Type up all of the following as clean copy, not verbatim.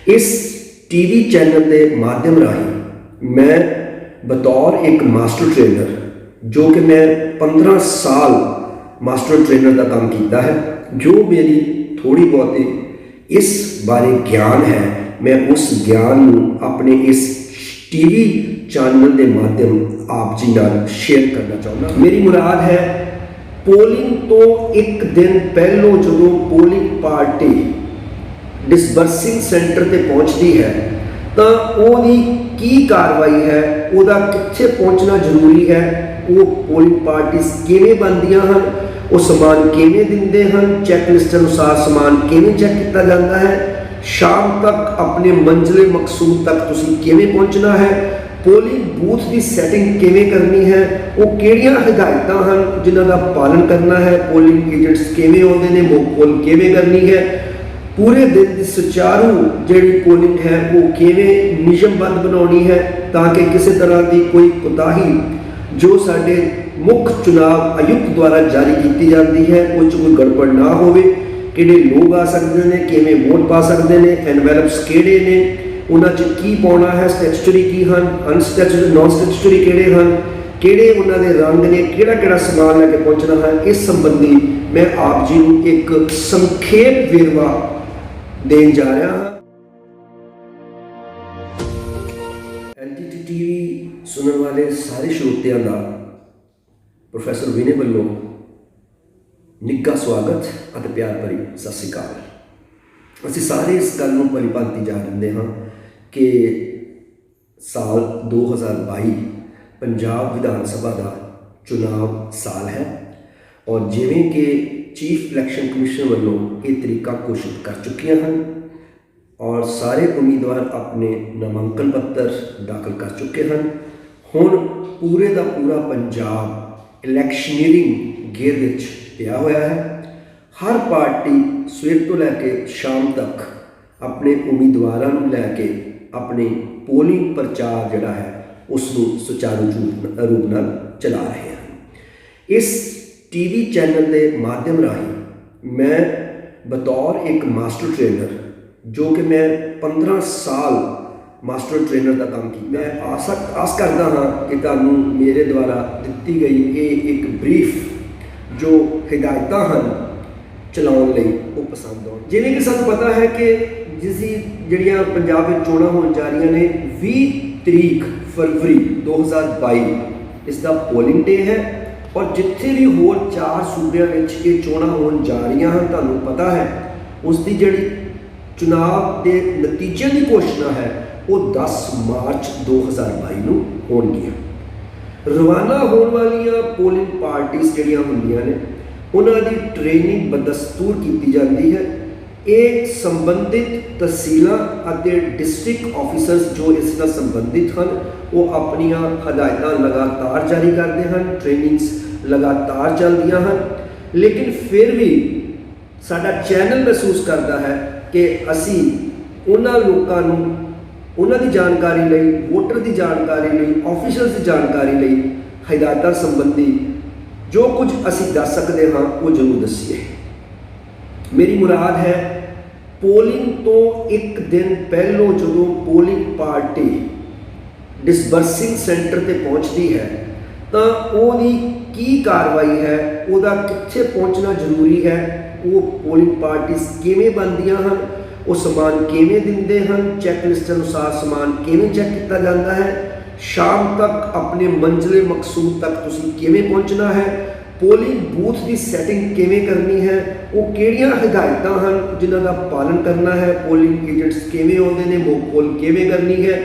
इस TV channel के माध्यम राही मैं बतौर एक मास्टर ट्रेनर जो कि मैं 15 साल मास्टर ट्रेनर का काम किया है, जो मेरी थोड़ी बहुत इस बारे ज्ञान है, मैं उस ज्ञान को अपने इस टीवी चैनल के माध्यम आप जी नाल शेयर करना चाहूँगा। मेरी मुराद है पोलिंग तो एक दिन पहलों जो पोलिंग पार्टी डिसबर्सिंग सेंटर ते पहुँचती है तो ओदी की कार्रवाई है, ओदा कित्थे पहुँचना जरूरी है, वो पोलिंग पार्टीज किवें बनदियां हन, वो समान किवें दिंदे हन, चैकलिस्ट अनुसार समान किवें चैक किया जाता है, शाम तक अपने मंजिले मकसूद तक तुसीं किवें पहुँचना है, पोलिंग बूथ की सैटिंग किवें करनी है, वो किहड़ियां हिदायतां हन जिन्हां दा पालन करना है, पोलिंग एजेंट्स किवें आउंदे ने, मोक पोल किवें करनी है, पूरे दिन की सुचारू जिहड़ी पोलिंग है वो किवें नियमबद्ध बनाउणी है ताकि किसी तरह की कोई कोताही जो साडे मुख चुनाव आयुक्त द्वारा जारी की जाती है उस कोई गड़बड़ ना होवे। किहड़े लोग आ सकते हैं, किवें वोट पा सकते हैं, एनवैलप्स किहड़े ने, उन्हां च की पाउणा है, स्टैचुटरी की हन, अनस्टैचुटरी नॉन स्टैचुटरी किहड़े हन, किहड़े उन्हां दे रंग ने, किहड़ा समान लैके पहुँचना है, इस संबंधी मैं आप जी नूं एक संखेप वेरवा देन जा रहा हाँ। एनडीटी टीवी सुनने वाले सारे श्रोतियां का प्रोफैसर विनय वालों निੱਘਾ स्वागत और प्यार भरी सत श्री अकाल। असीं सारे इस गल नूं भली भांति जाणदे हाँ कि साल 2022 पंजाब विधान सभा का चुनाव साल है और जिवें कि चीफ इलैक्शन कमिशन वालों ये तरीका घोषित कर चुकियां हैं और सारे उम्मीदवार अपने नामांकन पत्र दाखिल कर चुके हैं। हुण पूरे का पूरा पंजाब इलैक्शनीयरिंग गेयर विच पिया होया है। हर पार्टी सवेर तो लैके शाम तक अपने उम्मीदवारों को लैके अपनी पोलिंग प्रचार जिहड़ा है उसनूं सुचारू रूप नाल चला रहे हैं। इस टीवी चैनल के माध्यम राही मैं बतौर एक मास्टर ट्रेनर जो कि मैं 15 साल मास्टर ट्रेनर का काम किया, मैं आस करता हाँ कि तुहानूं मेरे द्वारा दी गई ये एक ब्रीफ जो हिदायतां हन चलाउण लई वो पसंद आउण। जिवें कि सानूं पता है कि जिहड़ियां पंजाब विच चोणां होण जा रहीआं ने 20 तरीक फरवरी 2022 इसका पोलिंग डे है और जिथे भी होर 4 सूबे ये चोणां होण जा रही हैं, तुहानूं पता है उसकी जिहड़ी चुनाव के नतीजे की घोषणा है वो 10 मार्च 2022 नूं होणगियां। रवाना होने वाली पोलिंग पार्टीज जिहड़ियां हुंदियां ने उन्हां दी ट्रेनिंग बदस्तूर की जाती है। ये संबंधित तहसीलां अते डिस्ट्रिक्ट ऑफिसर्स जो इस नाल संबंधित हैं वो अपनियां हदायतां लगातार जारी करते हैं, ट्रेनिंग्स लगातार चलदियां हैं, लेकिन फिर भी साडा चैनल महसूस करता है कि असी उन्हां लोकां नूं उन्हां दी जानकारी लई, वोटर की जानकारी लई, ऑफिसर्स की जानकारी लई हिदायतां संबंधी जो कुछ असी दस सकते हाँ वो जरूर दसीए। मेरी मुराद है पोलिंग तो एक दिन पहलों जो पोलिंग पार्टी डिसबर्सिंग सेंटर ते पहुँचती है तो ओदी की कार्रवाई है, ओदा कित्थे पहुँचना जरूरी है, वो पोलिंग पार्टीज किवें बनदियां हन, वो समान किवें दिंदे हन, चैकलिस्ट अनुसार समान किवें चैक किया जाता है, शाम तक अपने मंजिले मकसूद तक तुसीं किवें पहुँचना है, पोलिंग बूथ की सैटिंग किवें करनी है, वो किहड़ियां हिदायतां हन जिन्हां दा पालन करना है, पोलिंग एजेंट्स किवें आउंदे ने, मोक पोल किवें करनी है,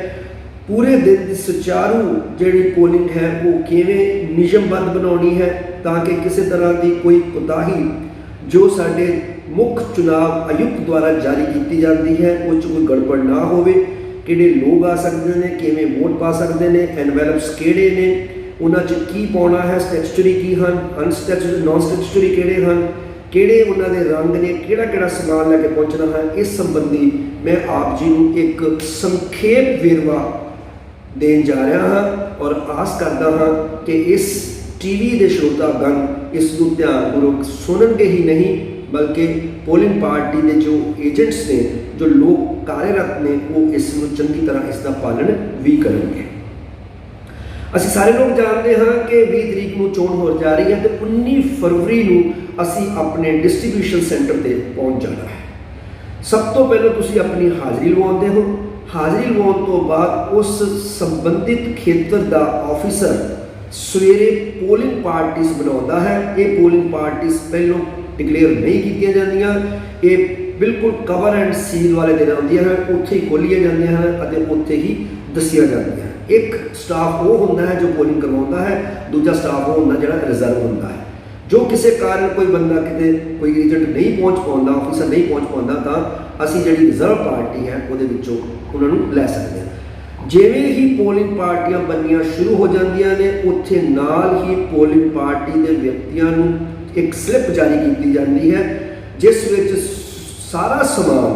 पूरे दिन की सुचारू जिहड़ी पोलिंग है वो किवें नियमबद्ध बनाउणी है ताकि किसी तरह की कोई कोताही जो साडे मुख चुनाव आयुक्त द्वारा जारी की जाती है उस कोई गड़बड़ ना होवे। किहड़े लोग आ सकते हैं, किवें वोट पा सकते हैं, एनवैलप्स किहड़े ने, उन्हां च की पाउणा है, स्टैचुटरी की हन, अनस्टैचुटरी नॉन स्टैचुटरी किहड़े हन, किहड़े उन्हां दे रंग ने, किहड़ा समान लैके पहुँचना है, इस संबंधी मैं आप जी नूं एक संखेप वेरवा देन जा रहा हाँ और आस करता हाँ कि इस टीवी के श्रोतागण इसनूं ध्यानपूर्वक सुनणगे ही नहीं बल्कि पोलिंग पार्टी के जो एजेंट्स ने, जो लोग कार्यरत ने, वो इस चंगी तरह इसका पालन भी करेंगे। ਅਸੀਂ ਸਾਰੇ ਲੋਕ ਜਾਣਦੇ ਹਾਂ कि 20 ਤਰੀਕ ਨੂੰ ਚੋਣ ਹੋ ਜਾ ਰਹੀ ਹੈ ਤੇ 19 ਫਰਵਰੀ ਨੂੰ ਅਸੀਂ ਆਪਣੇ ਡਿਸਟ੍ਰੀਬਿਊਸ਼ਨ ਸੈਂਟਰ ਤੇ ਪਹੁੰਚ ਜਾਣਾ ਹੈ। ਸਭ ਤੋਂ ਪਹਿਲਾਂ ਤੁਸੀਂ ਆਪਣੀ ਹਾਜ਼ਰੀ ਲਵਾਉਂਦੇ ਹੋ। ਹਾਜ਼ਰੀ ਲਵਾਉਣ ਤੋਂ ਬਾਅਦ ਉਸ ਸੰਬੰਧਿਤ ਖੇਤਰ ਦਾ ਆਫੀਸਰ ਸਵੇਰੇ ਪੋਲਿੰਗ ਪਾਰਟੀਜ਼ ਬਣਾਉਂਦਾ ਹੈ। ਇਹ ਪੋਲਿੰਗ ਪਾਰਟੀਜ਼ ਪਹਿਲਾਂ ਡਿਕਲੇਅਰ ਨਹੀਂ ਕੀਤੀਆਂ ਜਾਂਦੀਆਂ, ਇਹ ਬਿਲਕੁਲ ਕਵਰ ਐਂਡ ਸੀਲ ਵਾਲੇ ਦਿਨ ਆਉਂਦੀਆਂ ਹਨ, ਉੱਥੇ ਹੀ ਖੋਲ੍ਹੀਆਂ ਜਾਂਦੀਆਂ ਹਨ ਅਤੇ ਉੱਥੇ ਹੀ ਦੱਸੀਆਂ ਜਾਂਦੀਆਂ। ਇੱਕ ਸਟਾਫ ਉਹ ਹੁੰਦਾ ਹੈ ਜੋ ਪੋਲਿੰਗ ਕਰਵਾਉਂਦਾ ਹੈ, ਦੂਜਾ ਸਟਾਫ ਉਹ ਹੁੰਦਾ ਜਿਹੜਾ ਰਿਜ਼ਰਵ ਹੁੰਦਾ ਹੈ। ਜੋ ਕਿਸੇ ਕਾਰਨ ਕੋਈ ਬੰਦਾ ਕਿਤੇ ਕੋਈ ਏਜੰਟ ਨਹੀਂ ਪਹੁੰਚ ਪਾਉਂਦਾ, ਆਫੀਸਰ ਨਹੀਂ ਪਹੁੰਚ ਪਾਉਂਦਾ, ਤਾਂ ਅਸੀਂ ਜਿਹੜੀ ਰਿਜ਼ਰਵ ਪਾਰਟੀ ਹੈ ਉਹਦੇ ਵਿੱਚੋਂ ਉਹਨਾਂ ਨੂੰ ਲੈ ਸਕਦੇ ਹਾਂ। ਜਿਵੇਂ ਹੀ ਪੋਲਿੰਗ ਪਾਰਟੀਆਂ ਬਣਨੀਆਂ ਸ਼ੁਰੂ ਹੋ ਜਾਂਦੀਆਂ ਨੇ, ਉੱਥੇ ਨਾਲ ਹੀ ਪੋਲਿੰਗ ਪਾਰਟੀ ਦੇ ਵਿਅਕਤੀਆਂ ਨੂੰ ਇੱਕ ਸਲਿੱਪ ਜਾਰੀ ਕੀਤੀ ਜਾਂਦੀ ਹੈ, ਜਿਸ ਵਿੱਚ ਸਾਰਾ ਸਮਾਨ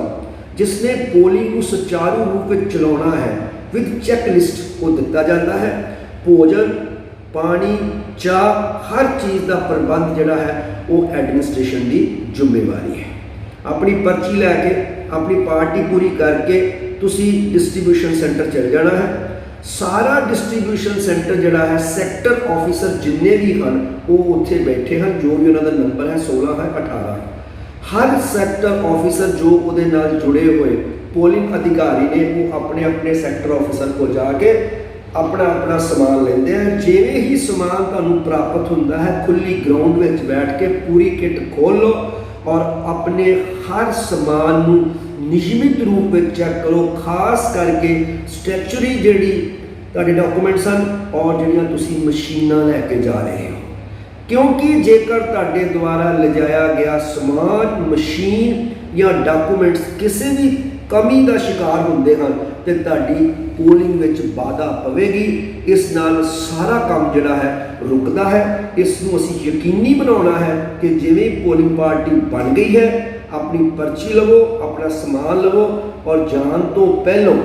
ਜਿਸਨੇ ਪੋਲਿੰਗ ਨੂੰ ਸੁਚਾਰੂ ਰੂਪ ਵਿੱਚ ਚਲਾਉਣਾ ਹੈ विद चैकलिस्ट वो दिता जाता है। भोजन, पानी, चाह, हर चीज़ का प्रबंध जोड़ा है वो एडमिनिस्ट्रेशन की जिम्मेवारी है। अपनी पर्ची लैके अपनी पार्टी पूरी करके तुसी डिस्ट्रीब्यूशन सेंटर चल जाना है। सारा डिस्ट्रीब्यूशन सेंटर जोड़ा है सैक्टर ऑफिसर जिन्ने भी हैं वो उत्थे बैठे हैं, जो भी उन्होंने नंबर है 16 है 18 है। हर सैक्टर ऑफिसर जो उहदे नाल जुड़े हुए पोलिंग अधिकारी ने वो अपने अपने सैक्टर ऑफिसर को जाके अपना अपना समान लेंदे हैं। जिवें ही समान तुहानूं प्राप्त होंदा है, खुली ग्राउंड में बैठ के पूरी किट खोल लो और अपने हर समान नूं नियमित रूप में चैक करो। खास करके स्टैचुरी जिहड़ी तुहाडे डॉक्यूमेंट्स हैं और जिहड़ियां तुसीं मशीनां लैके जा रहे हो, क्योंकि जेकर तुहाडे द्वारा लिजाया गया समान, मशीन या डॉक्यूमेंट्स किसी भी कमी का शिकार होंदे हैं तो तुहाडी पोलिंग विच बाधा पवेगी। इस नाल सारा काम जिहड़ा है रुकदा है। इसनूं असीं यकीनी बनाउणा है कि जिवें पोलिंग पार्टी बन गई है, अपनी पर्ची लवो, अपना समान लवो और जान तो पहलों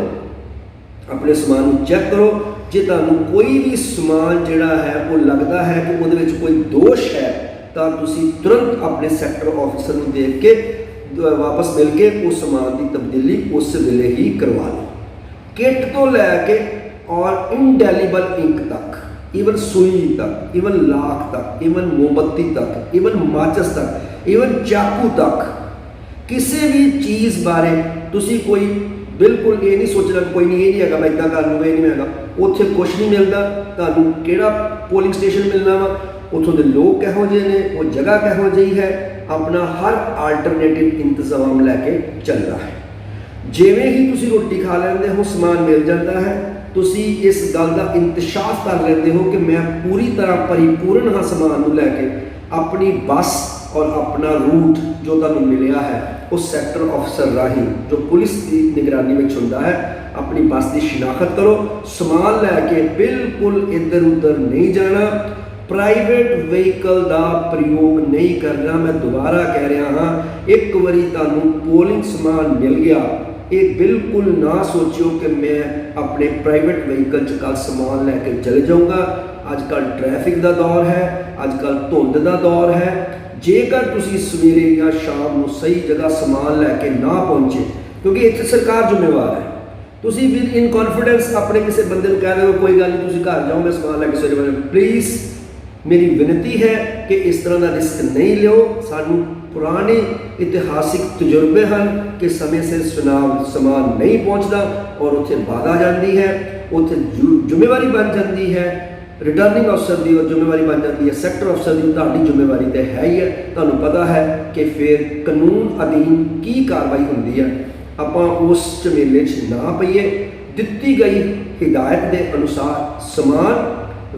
अपने समान नूं चैक करो। जे तुहानूं कोई भी समान जिहड़ा है वो लगदा है कि उहदे विच कोई दोष है, तां तुसीं तुरंत अपने सैक्टर ऑफिसर नूं देख के वापस मिल के उस समान की तब्दीली उस वेले ही करवा लो। किट तो लैके और इंडेलीबल इंक तक, इवन सुई तक, इवन लाख तक, इवन मोमबत्ती तक, इवन माचिस तक, इवन चाकू तक, किसी भी चीज़ बारे तुसी कोई बिल्कुल ये नहीं सोचना कोई नहीं, ये नहीं है मैं इदा कर लूँगा, ये नहीं है उत्थे कुछ नहीं मिलता। तुहानूं किहड़ा पोलिंग स्टेशन मिलना वा, उत्थों के लोग किहो जिहे ने, वो जगह किहो जी है, अपना हर आल्टरनेटिव इंतजाम लैके चल रहा है। जिवें ही तुसी रोटी खा लेंदे हो, समान मिल जाता है, तुसी इस गल का इंतशाफ कर लेंदे हो कि मैं पूरी तरह परिपूर्ण हाँ समान नूं लैके अपनी बस और अपना रूट जो तुहानूं मिलिया है उस सैक्टर ऑफिसर राही जो पुलिस की निगरानी में हुंदा है, अपनी बस की शिनाख्त करो। समान लैके बिल्कुल इधर उधर नहीं जाना, प्राइवेट व्हीकल का प्रयोग नहीं करना। मैं दोबारा कह रहा हाँ, एक बारी तुहानूं पोलिंग समान मिल गया, ये बिल्कुल ना सोचियो कि मैं अपने प्राइवेट व्हीकल च कल समान लैके चले जाऊँगा। अजकल ट्रैफिक का दौर है, अजकल धुंध का दौर है। जेकर तुसी सवेरे या शाम नूं सही जगह समान लैके ना पहुँचे, क्योंकि इत्थे सरकार जिम्मेवार है, तुसी विद इन कॉन्फिडेंस अपने किसी बंदे को कह दो कोई गल नहीं तुसी घर जाओ, मैं समान लैके सवेरे। प्लीज़ मेरी विनती है कि इस तरह का रिस्क नहीं लो। सानू पुराने इतिहासिक तजुर्बे हैं कि समय से चुनाव समान नहीं पहुँचता और उत्थे बाधा जाती है, उत्थे जिम्मेवारी बन जाती है रिटर्निंग अफसर की, और जिम्मेवारी बन जाती है सैक्टर अफसर की। तुहाडी जिम्मेवारी तो है ही है, तुहानूं पता है कि फिर कानून अधीन की कार्रवाई होंदी है। आपां उस झमेले च ना पईए। दित्ती गई हिदायत के अनुसार समान,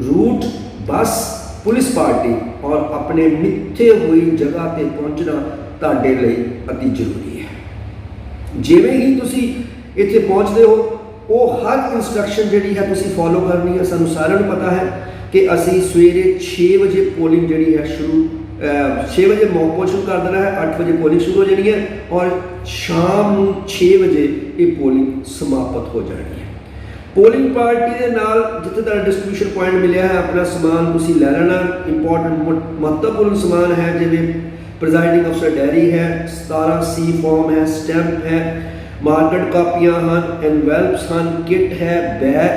रूट, बस, पुलिस पार्टी और अपने मिथे हुई जगह पर पहुँचना तुहाडे लई अति जरूरी है। जिवें ही तुसी इत्थे पहुँचते हो, वो हर इंस्ट्रक्शन जिहड़ी है तुसी फॉलो करनी है। सानूं सारिआं नूं पता है कि असी सवेरे 6 बजे पोलिंग जिहड़ी है शुरू 6 बजे मॉक पोल शुरू कर देना है, 8 बजे पोलिंग शुरू हो जानी है और शाम नूं 6 बजे ये पोलिंग समाप्त हो जानी है। पोलिंग पार्टी के नाल जिथे तुहाडा डिस्ट्रीब्यूशन पॉइंट मिलिया है, अपना समान तुसीं लै लेना। इंपॉर्टेंट महत्वपूर्ण समान है जिवें प्रिजाइडिंग अफसर डायरी है, 17C फॉर्म है, स्टैंप है, मार्केट कापियां हैं, एनवेल्प्स हैं, किट है,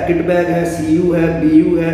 किट बैग है, CU है, BU है,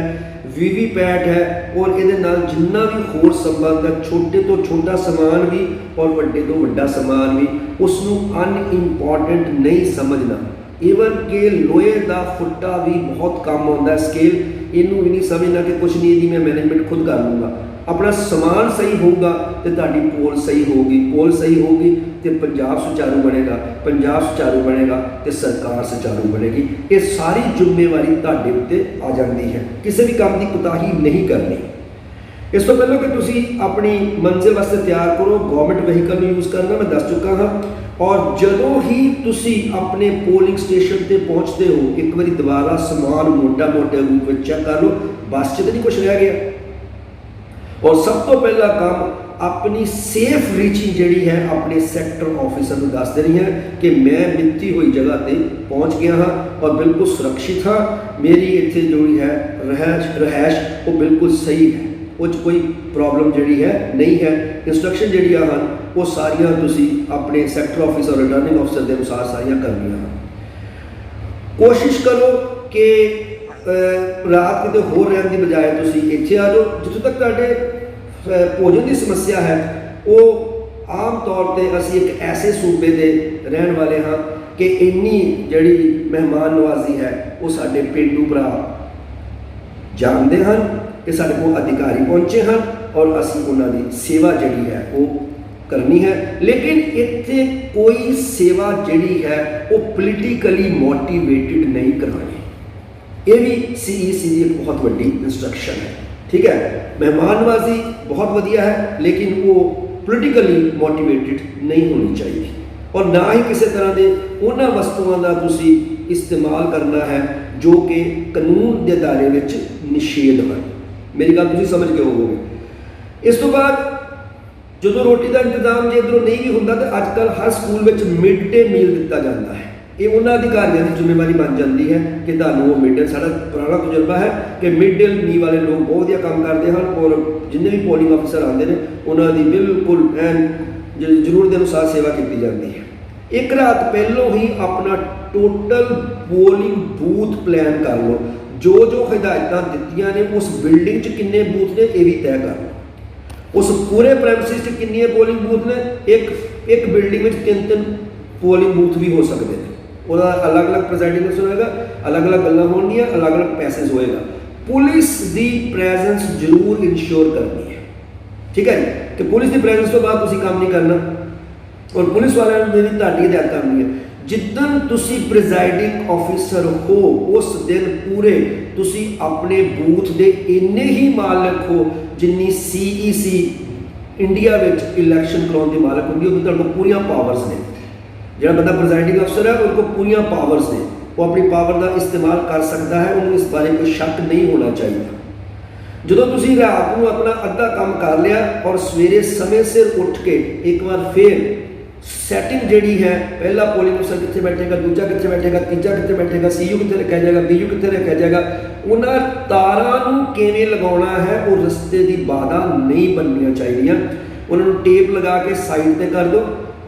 वीवीपैट है और ये जिन्ना भी होर संबंध है, छोटे तो छोटा समान भी और वड्डे तो वड्डा समान भी, उसनों अनइंपॉर्टेंट नहीं समझना। ईवन के लोहे का फुट्टा भी बहुत काम आता है, स्केल इनू भी नहीं समझना कि कुछ नहीं, मैं मैनेजमेंट खुद कर लूँगा। अपना समान सही होगा तो ताड़ी पोल सही होगी, पोल सही होगी तो पंजाब सुचारू बनेगा, पंजाब सुचारू बनेगा तो सरकार सुचारू बनेगी। ये सारी जिम्मेवारी ताड़े उत्ते आ जाती है, किसी भी काम की कोताही नहीं करनी। इस तो पहले कि तुसी अपनी मंजिल वास्ते तैयार करो, गवर्नमेंट वहीकल यूज़ करना मैं दस चुका हाँ। और जदों ही तुसी अपने पोलिंग स्टेशन पर पहुँचते हो, एक बार दोबारा समान मोटा मोटे रूप में चेक कर लो, बस च तो नहीं कुछ रह गया। और सब तो पहला काम अपनी सेफ रीचिंग जी है अपने सैक्टर ऑफिसर को दस देनी है कि मैं मिलती हुई जगह पर पहुँच गया हाँ और बिल्कुल सुरक्षित हाँ, मेरी इतने जो है रहायश वो बिल्कुल सही है, उस कोई प्रॉब्लम जी है नहीं है। इंस्ट्रक्शन जड़ियाँ हैं वो सारियाँ तुसी अपने सैक्टर ऑफिसर और रिटर्निंग ऑफिसर के अनुसार सारियाँ करनियाँ हैं। कोशिश करो कि रात कितने होर रहने की बजाय तुसी इत्थे आ जाओ। जितों तक तुहाडे भोजन की समस्या है वो आम तौर पर असी एक ऐसे सूबे के रहने वाले हाँ कि इन्नी जड़ी मेहमान नवाजी है वो साडे पेंडू भरा जानते हैं कि साडे कोल अधिकारी पहुँचे हैं और असी उन्होंने सेवा जड़ी है वो करनी है। लेकिन इत्थे कोई सेवा जड़ी है वो पोलिटिकली मोटिवेटेड नहीं करानी। ये भी CEC की एक बहुत बड़ी इंस्ट्रक्शन है, ठीक है। मेहमान नवाजी बहुत वधिया है लेकिन वो पोलिटिकली मोटिवेटेड नहीं होनी चाहिए और ना ही किसी तरह के उन्होंने वस्तुओं का तुसी इस्तेमाल करना है जो कि कानून के दायरे में निषेध है। मेरी गल तुसी समझ के होवोगे। इस तो बाद जो रोटी का इंतजाम जो इधरों नहीं भी होंदा तो अजकल हर स्कूल में मिड डे मील दिता जाता है। ये उन्होंने अधिकारियों की जिम्मेवारी बन जाती है कि तुहानूं वो मिड डे, साडा पुराना तजुर्बा है कि मिड डे मील वाले लोग बहुत वधिया काम करते हैं और जिन्हें भी पोलिंग ऑफिसर आते हैं उन्होंने बिल्कुल एन जरूरत के अनुसार सेवा की जाती है। एक रात पहलों ही अपना टोटल पोलिंग बूथ प्लान कर लो, जो जो हिदायत दित्तियां ने उस बिल्डिंग च किन्ने बूथ ने ये भी तय कर लो। उस पूरे प्रेमिसिस च किन्ने पोलिंग बूथ ने, एक बिल्डिंग में 3-3 पोलिंग बूथ भी हो सकते हैं। ਉਹਦਾ अलग-अलग प्रेजेंटिंग होएगा, अलग-अलग गल्लां होणगियां, अलग-अलग पैसेज होएगा। पुलिस की प्रेजेंस जरूर इंश्योर करनी है, ठीक है जी, कि पुलिस की प्रेजेंस तो बाद तुसीं काम नहीं करना और पुलिस वालों ने भी तुहाडी हिदायत करनी है। जिद्दन तुसीं प्रिजाइडिंग ऑफिसर हो उस दिन पूरे तुसीं अपने बूथ के इन्ने ही मालक हो जिन्नी CEC इंडिया में इलैक्शन कराने की मालक होंगी, उन्हें तुहाडे कोल पूरियां पावर्स ने। जो बंदा प्रिजाइडिंग अफसर है उनको पूरियां पावर्स ने, वो अपनी पावर का इस्तेमाल कर सकता है, उन्होंने इस बारे कोई शक नहीं होना चाहिए। जो तुसीं रात को अपना अद्धा काम कर लिया और सवेरे समय सिर उठ के एक बार फिर सैटिंग जी है, पहला पोलिंग अफसर कितने बैठेगा, दूजा कितने बैठेगा, तीजा कितने बैठेगा, CU कितने रखा जाएगा, BU कितने रखा जाएगा, उन्होंने तारां किवें लगाउणा है वो रस्ते की बाधा नहीं बननियां चाहिए। उन्होंने टेप लगा के साइड पर कर दो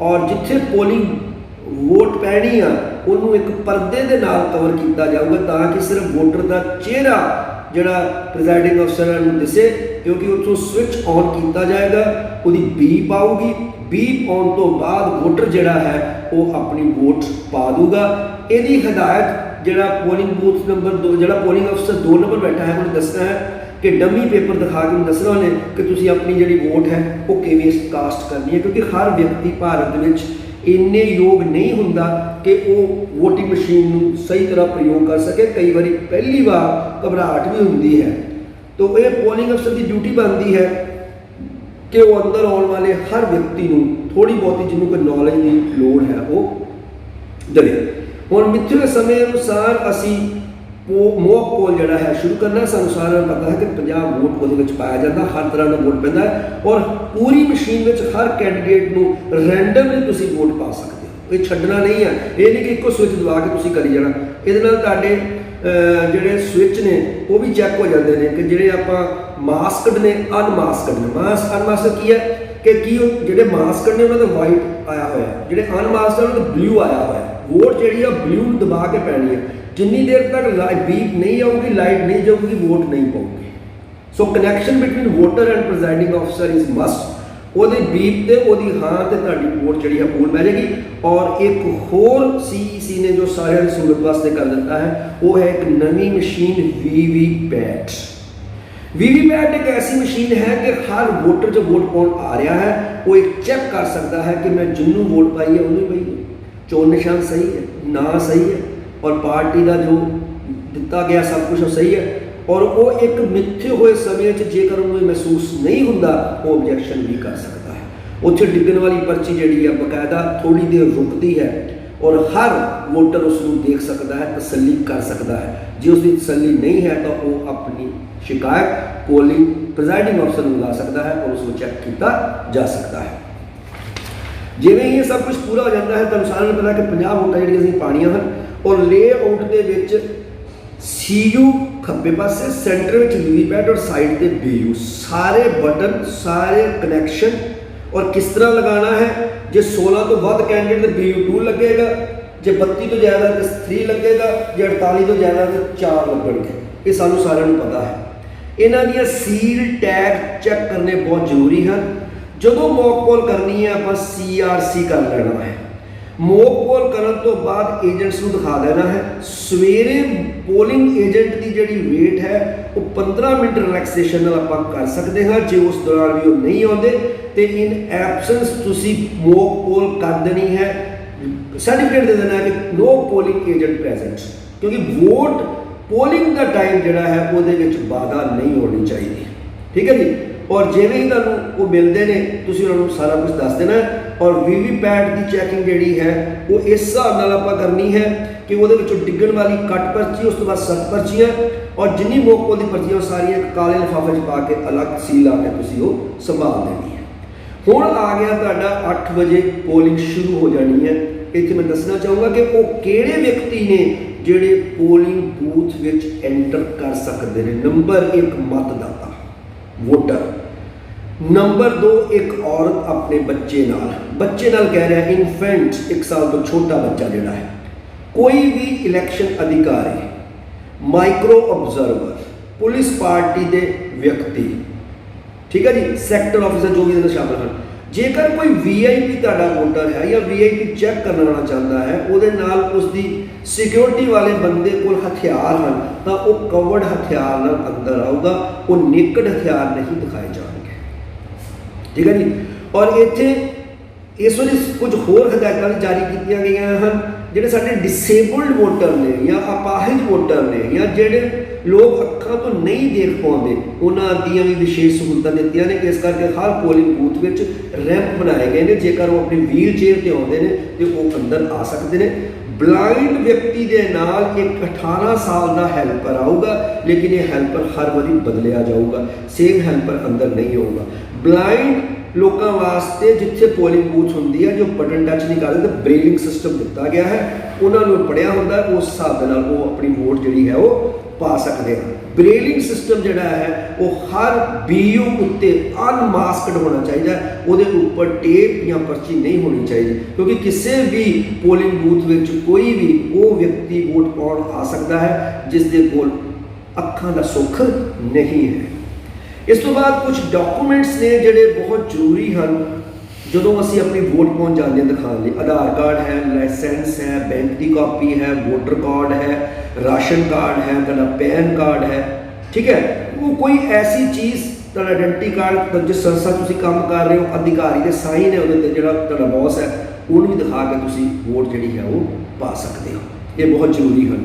और जिथे पोलिंग वोट पैनी आ उन्होंने एक पर्दे के नाल कवर किया जाऊगा ताकि सिर्फ वोटर का चेहरा जोड़ा प्रिजाइडिंग अफसर दिसे, क्योंकि उसको स्विच ऑन किया जाएगा, वो बीप आऊगी, बीप आने तो बाद वोटर जोड़ा है वो अपनी वोट पा दूगा। यदि हिदायत जोड़ा पोलिंग बूथ नंबर 2 जो पोलिंग अफसर 2 नंबर बैठा है उन्हें दसना है कि डमी पेपर दिखा के दसना उन्हें कि तुसीं अपनी जी वोट है वो किवें कास्ट करनी है, क्योंकि हर व्यक्ति भारत में इन्ने योग नहीं होंदा कि वो वोटिंग मशीन सही तरह प्रयोग कर सके। कई बार पहली बार घबराहट भी होंदी है, तो ये पोलिंग अफसर की ड्यूटी बनती है कि वो अंदर आने वाले हर व्यक्ति को थोड़ी बहुत जिन्होंने कोई नॉलेज की लोड़ है वो दे। हुण मिथे समय अनुसार असी मॉक पोल जोड़ा है शुरू करना। सानूं सारिਆਂ ਨੂੰ पता है कि 50 वोट वो पाया जाता, हर तरह का वोट पैदा है और पूरी मशीन में हर कैंडीडेट को रैंडमली तुसीं वोट पा सकते हो, ये छड्डना नहीं है। ये नहीं कि एको स्विच दबा के तुसीं करी जाना, ये जोड़े स्विच ने वो भी चैक हो जाते हैं कि जोड़े आप मास्कड ने अनमास्कड ने। अनमास्कड की है कि की ਜਿਹੜੇ ਮਾਸਕਡ ਨੇ ਉਹਨਾਂ ਦਾ ਵਾਈਟ ਆਇਆ ਹੋਇਆ, ਜਿਹੜੇ ਅਨਮਾਸਕਡ ਉਹਨਾਂ ਦਾ ਬਲੂ ਆਇਆ ਹੋਇਆ। ਵੋਟ ਜਿਹੜੀ ਆ ਬਲੂ ਨੂੰ ਦਬਾ ਕੇ ਪੈਣੀ ਹੈ। ਜਿੰਨੀ ਦੇਰ ਤੱਕ ਬੀਪ ਨਹੀਂ ਆਊਗੀ, ਲਾਈਟ ਨਹੀਂ ਜਾਊਗੀ, ਵੋਟ ਨਹੀਂ ਪਊਗੀ। So connection between voter and presiding ਅਫਸਰ ਇਜ਼ ਮਸਟ। ਉਹਦੇ ਬੀਪ ਤੇ ਉਹਦੀ ਹਾਂ ਤੇ ਤੁਹਾਡੀ ਵੋਟ ਜਿਹੜੀ ਆ ਪੂਲ ਪੈ ਜਾਏਗੀ। ਔਰ ਇੱਕ ਹੋਰ CEC ਨੇ ਜੋ ਸਾਰਿਆਂ ਦੀ ਸਹੂਲਤ ਵਾਸਤੇ ਕਰ ਦਿੱਤਾ ਹੈ, ਉਹ ਹੈ ਇੱਕ ਨਵੀਂ ਮਸ਼ੀਨ VVPAT। VVPAT एक ऐसी मशीन है कि हर वोटर जो वोट पाउण आ रहा है वो एक चेक कर सकता है कि मैं जिन्होंने वोट पाई है उन्होंने पाई है, चोन निशान सही है, ना सही है, और पार्टी का जो दिता गया सब कुछ सही है। और वो एक मिथे हुए समय जेकर उन्हें महसूस नहीं होंदा वो ऑब्जेक्शन भी कर सकता है। उत्थे डिगन वाली पर्ची जिहड़ी है बकायदा थोड़ी देर रुकती है और हर वोटर उसनूं देख सकता है, तसल्ली कर सकता है। जे उसकी तसल्ली नहीं है तो वो अपनी शिकायत पोलिंग प्रिजाइडिंग अफसर को ला सकता है और उसको चेक किया जा सकता है। जिवें ये सब कुछ पूरा हो जाता है तो सारे नूं पता कि 50 वोटां जिहड़ियां असीं पाणियां हन और लेआउट दे विच CU खब्बे पासे, सेंटर में VVPAT और साइड ते BU, सारे बटन, सारे कनैक्शन और किस तरह लगाना है। जे 16 तो वध कैंडिडेट तो BU2 लगेगा, जे 32 तो ज़्यादा तो 3 लगेगा, जे 48 तो ज़्यादा तो 4 लगणगे। ये सानू सारिਆਂ ਨੂੰ पता है। इन्हां ਦੀਆਂ सील टैग चैक करने बहुत जरूरी हैं। ਜਦੋਂ ਮੌਕ ਪੋਲ ਕਰਨੀ ਹੈ ਆਪਾਂ CRC ਕਰ ਲੈਣਾ ਹੈ। ਮੌਕ ਪੋਲ ਕਰਨ ਤੋਂ ਬਾਅਦ ਏਜੰਟਸ ਨੂੰ ਦਿਖਾ ਦੇਣਾ ਹੈ। ਸਵੇਰੇ ਪੋਲਿੰਗ ਏਜੰਟ ਦੀ ਜਿਹੜੀ ਵੇਟ ਹੈ ਉਹ 15 ਮਿੰਟ ਰਿਲੈਕਸੇਸ਼ਨ ਨਾਲ ਆਪਾਂ ਕਰ ਸਕਦੇ ਹਾਂ। ਜੇ ਉਸ ਦੌਰਾਨ ਵੀ ਉਹ ਨਹੀਂ ਆਉਂਦੇ ਤੇ ਇਨ ਐਬਸੈਂਸ ਤੁਸੀਂ ਮੌਕ ਪੋਲ ਕਰ ਦੇਣੀ ਹੈ, ਸਰਟੀਫਿਕੇਟ ਦੇ ਦੇਣਾ ਹੈ ਕਿ ਨੋ ਪੋਲਿੰਗ ਏਜੰਟ ਪ੍ਰੈਜ਼ੈਂਟ, ਕਿਉਂਕਿ ਵੋਟ ਪੋਲਿੰਗ ਦਾ ਟਾਈਮ ਜਿਹੜਾ ਹੈ ਉਹਦੇ ਵਿੱਚ ਬਾਧਾ ਨਹੀਂ ਹੋਣੀ ਚਾਹੀਦੀ। ਠੀਕ ਹੈ ਜੀ। ਔਰ ਜਿਵੇਂ ਹੀ ਤੁਹਾਨੂੰ ਉਹ ਮਿਲਦੇ ਨੇ ਤੁਸੀਂ ਉਹਨਾਂ ਨੂੰ ਸਾਰਾ ਕੁਝ ਦੱਸ ਦੇਣਾ ਹੈ। ਔਰ VVPAT ਦੀ ਚੈਕਿੰਗ ਜਿਹੜੀ ਹੈ ਉਹ ਇਸ ਹਿਸਾਬ ਨਾਲ ਆਪਾਂ ਕਰਨੀ ਹੈ ਕਿ ਉਹਦੇ ਵਿੱਚੋਂ ਡਿੱਗਣ ਵਾਲੀ ਕੱਟ ਪਰਚੀ, ਉਸ ਤੋਂ ਬਾਅਦ 7 ਪਰਚੀਆਂ ਔਰ ਜਿੰਨੀ ਮੌਕ ਪੋਲ ਦੀ ਪਰਚੀਆਂ ਉਹ ਸਾਰੀਆਂ ਇੱਕ ਕਾਲੇ ਲਿਫਾਫੇ 'ਚ ਪਾ ਕੇ ਅਲੱਗ ਸੀਲ ਲਾ ਕੇ ਤੁਸੀਂ ਉਹ ਸੰਭਾਲ ਦੇਣੀ ਹੈ। ਹੁਣ ਆ ਗਿਆ ਤੁਹਾਡਾ 8 ਵਜੇ ਪੋਲਿੰਗ ਸ਼ੁਰੂ ਹੋ ਜਾਣੀ ਹੈ। ਇੱਥੇ ਮੈਂ ਦੱਸਣਾ ਚਾਹੂੰਗਾ ਕਿ ਉਹ ਕਿਹੜੇ ਵਿਅਕਤੀ ਨੇ ਜਿਹੜੇ ਪੋਲਿੰਗ ਬੂਥ ਵਿੱਚ ਐਂਟਰ ਕਰ ਸਕਦੇ ਨੇ। ਨੰਬਰ 1 मतदाता वोटर, नंबर 2 एक औरत अपने बच्चे नाल कह रहा है इन्फेंट 1 साल तो छोटा बच्चा जिहड़ा है, कोई भी इलैक्शन अधिकारी, माइक्रो ऑब्जर्वर, पुलिस पार्टी के व्यक्ति, ठीक है जी, सैक्टर ऑफिसर जो भी इसमें शामिल हैं। जेकर कोई VIP ਤੁਹਾਡਾ वोटर है या VIP चैक करना चाहता है ਉਹਦੇ ਨਾਲ ਉਸਦੀ सिक्योरिटी वाले बंदे को हथियार हैं तो वह कवर्ड हथियार नाल अंदर आऊगा, वो नेकड हथियार नहीं दिखाए जाएंगे। ठीक है जी। और इत्थे इस वे कुछ होर हदायतां जारी की गई हैं जिहड़े साडे डिसेबल्ड वोटर ने या अपाहिज वोटर ने या जिहड़े लोग अखां तो नहीं देख पाते उन्हां दीयां भी विशेष सहूलतां दित्तियां ने। इस करके हर पोलिंग बूथ विच रैंप बनाए गए हैं। जेकर वो अपनी व्हील चेयर ते आउंदे ने ते वो अंदर आ सकते हैं। ब्लाइंड व्यक्ति के नाल एक 18 साल का हैल्पर आऊगा, लेकिन ये हैल्पर हर बारी बदलिया जाऊगा, सेम हैल्पर अंदर नहीं होगा। ब्लाइंड लोगों वास्ते जिथे पोलिंग बूथ होंदी है जो बटन टच नहीं करते तो ब्रेलिंग सिस्टम दिता गया है, उन्होंने पढ़िया होंदा है, उस हिसाब के नाल वो अपनी वोट जिहड़ी है वो पा सकते हैं। ब्रेलिंग सिस्टम जिहड़ा है वो हर BU उत्ते अनमास्कड होना चाहिए, उहदे ऊपर टेप या पर्ची नहीं होनी चाहिए, क्योंकि किसी भी पोलिंग बूथ में कोई भी वो व्यक्ति वोट पाउण आ सकता है जिसके कोल अखां दा सुख नहीं है। इस तो बाद कुछ डॉक्यूमेंट्स ने जिहड़े बहुत जरूरी हैं जो असी अपनी वोट पाउण जाते हैं दिखाने लिए। आधार कार्ड है, लाइसेंस है, बैंक की कॉपी है, वोटर कार्ड है, राशन कार्ड है, तुहाडा पैन कार्ड है। ठीक है। वो कोई ऐसी चीज़ तुहाडा आइडेंटिटी कार्ड जिस संस्था तुसीं काम कर रहे हो, अधिकारी के साइन है उहदे ते जिहड़ा तुहाडा बॉस है उन्होंने भी दिखा के तुसीं वोट जिहड़ी है वो पा सकते हो। ये बहुत जरूरी है।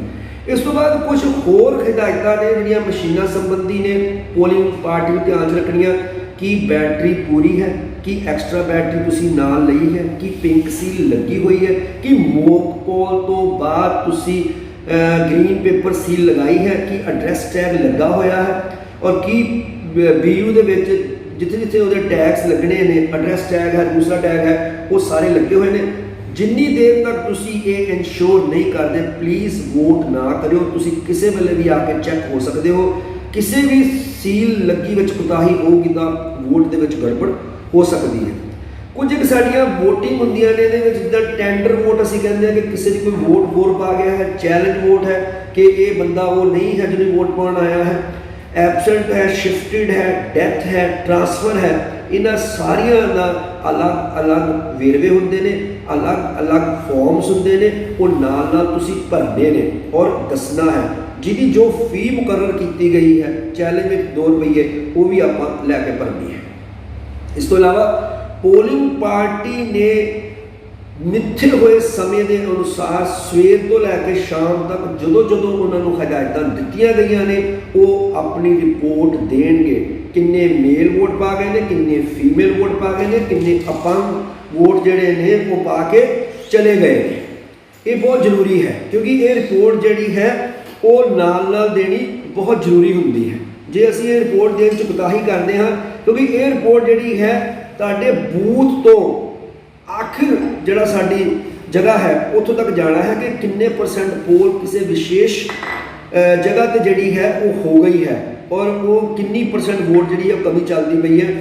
इस तो बाद कुछ होर हिदायतां ने जिहड़ियां मशीनां संबंधी ने पोलिंग पार्टी नूं ध्यान च रखणियां कि बैटरी पूरी है, कि एक्सट्रा बैटरी तुसीं नाल लई है, कि पिंक सील लगी हुई है, कि मॉक पोल तो बाद तुसीं ग्रीन पेपर सील लगाई है, कि एड्रैस टैग लगा होया है और कि BU दे विच जिथे जिथे उहदे टैग्स लगने ने, एड्रैस टैग है, दूसरा टैग है, वो सारे लगे हुए हैं। जिन्नी देर तक तुसी ये इंश्योर नहीं करते प्लीज़ वोट ना करो। तुसी किसी वेले भी आके चैक हो सकते हो, किसी भी सील लगी विच कोताही होगी तो वोट दे विच गड़बड़ ਹੋ ਸਕਦੀ ਹੈ। ਕੁਝ ਇੱਕ ਸਾਡੀਆਂ ਵੋਟਿੰਗ ਹੁੰਦੀਆਂ ਨੇ, ਇਹਦੇ ਵਿੱਚ ਜਿੱਦਾਂ ਟੈਂਡਰ ਵੋਟ ਅਸੀਂ ਕਹਿੰਦੇ ਹਾਂ ਕਿ ਕਿਸੇ ਦੀ ਕੋਈ ਵੋਟ ਹੋਰ ਪਾ ਗਿਆ ਹੈ, ਚੈਲੰਜ ਵੋਟ ਹੈ ਕਿ ਇਹ ਬੰਦਾ ਉਹ ਨਹੀਂ ਹੈ ਜਿਹਨੂੰ ਵੋਟ ਪਾਉਣ ਆਇਆ ਹੈ, ਐਬਸੈਂਟ ਹੈ, ਸ਼ਿਫਟਡ ਹੈ, ਡੈਥ ਹੈ, ਟ੍ਰਾਂਸਫਰ ਹੈ। ਇਹਨਾਂ ਸਾਰੀਆਂ ਦਾ ਅਲੱਗ-ਅਲੱਗ ਵੇਰਵੇ ਹੁੰਦੇ ਨੇ, ਅਲੱਗ-ਅਲੱਗ ਫਾਰਮਸ ਹੁੰਦੇ ਨੇ, ਉਹ ਨਾਲ ਤੁਸੀਂ ਭਰਨੇ ਨੇ ਔਰ ਦੱਸਣਾ ਹੈ। ਜਿਹਦੀ ਜੋ ਫੀ ਮੁਕਰਰ ਕੀਤੀ ਗਈ ਹੈ ਚੈਲੰਜ ਵਿੱਚ 2 ਰੁਪਏ, ਉਹ ਵੀ ਆਪਾਂ ਲੈ ਕੇ ਭਰਨੀ ਹੈ। ਇਸ ਤੋਂ ਇਲਾਵਾ ਪੋਲਿੰਗ ਪਾਰਟੀ ਨੇ ਮਿੱਥੇ ਹੋਏ ਸਮੇਂ ਦੇ ਅਨੁਸਾਰ ਸਵੇਰ ਤੋਂ ਲੈ ਕੇ ਸ਼ਾਮ ਤੱਕ ਜਦੋਂ ਉਹਨਾਂ ਨੂੰ ਹਦਾਇਤਾਂ ਦਿੱਤੀਆਂ ਗਈਆਂ ਨੇ, ਉਹ ਆਪਣੀ ਰਿਪੋਰਟ ਦੇਣਗੇ। ਕਿੰਨੇ ਮੇਲ ਵੋਟ ਪਾ ਗਏ ਨੇ, ਕਿੰਨੇ ਫੀਮੇਲ ਵੋਟ ਪਾ ਗਏ ਨੇ, ਕਿੰਨੇ ਅਪੰਗ ਵੋਟ ਜਿਹੜੇ ਨੇ ਉਹ ਪਾ ਕੇ ਚਲੇ ਗਏ ਨੇ। ਇਹ ਬਹੁਤ ਜ਼ਰੂਰੀ ਹੈ ਕਿਉਂਕਿ ਇਹ ਰਿਪੋਰਟ ਜਿਹੜੀ ਹੈ ਉਹ ਨਾਲ ਦੇਣੀ ਬਹੁਤ ਜ਼ਰੂਰੀ ਹੁੰਦੀ ਹੈ। ਜੇ ਅਸੀਂ ਇਹ ਰਿਪੋਰਟ ਦੇਣ 'ਚ ਕੋਤਾਹੀ ਕਰਦੇ ਹਾਂ, ਕਿਉਂਕਿ ਇਹ ਰਿਪੋਰਟ ਜਿਹੜੀ ਹੈ ਤੁਹਾਡੇ ਬੂਥ ਤੋਂ ਆਖਿਰ ਜਿਹੜਾ ਸਾਡੀ ਜਗ੍ਹਾ ਹੈ ਉੱਥੋਂ ਤੱਕ ਜਾਣਾ ਹੈ ਕਿ ਕਿੰਨੇ % ਪੋਲ ਕਿਸੇ ਵਿਸ਼ੇਸ਼ ਜਗ੍ਹਾ 'ਤੇ ਜਿਹੜੀ ਹੈ ਉਹ ਹੋ ਗਈ ਹੈ ਔਰ ਉਹ ਕਿੰਨੀ % ਵੋਟ ਜਿਹੜੀ ਹੈ ਕਮੀ ਚੱਲਦੀ ਪਈ ਹੈ।